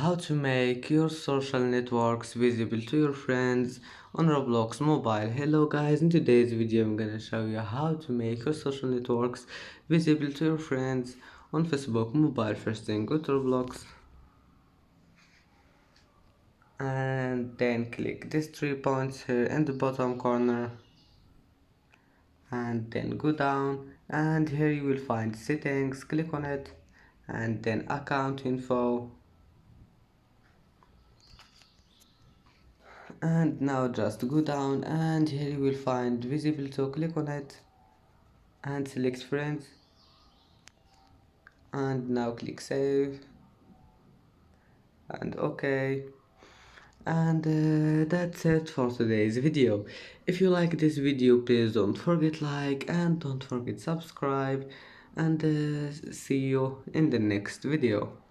how to make your social networks visible to your friends on Roblox mobile. Hello guys, in today's video I'm gonna show you how to make your social networks visible to your friends on Facebook mobile. First thing, go to Roblox and then click these 3 points here in the bottom corner and then go down, and here you will find settings. Click on it and then account info, and now just go down and here you will find visible, so click on it and select friends, and now click save and okay. And that's it for today's video. If you like this video, please don't forget like and don't forget subscribe, and see you in the next video.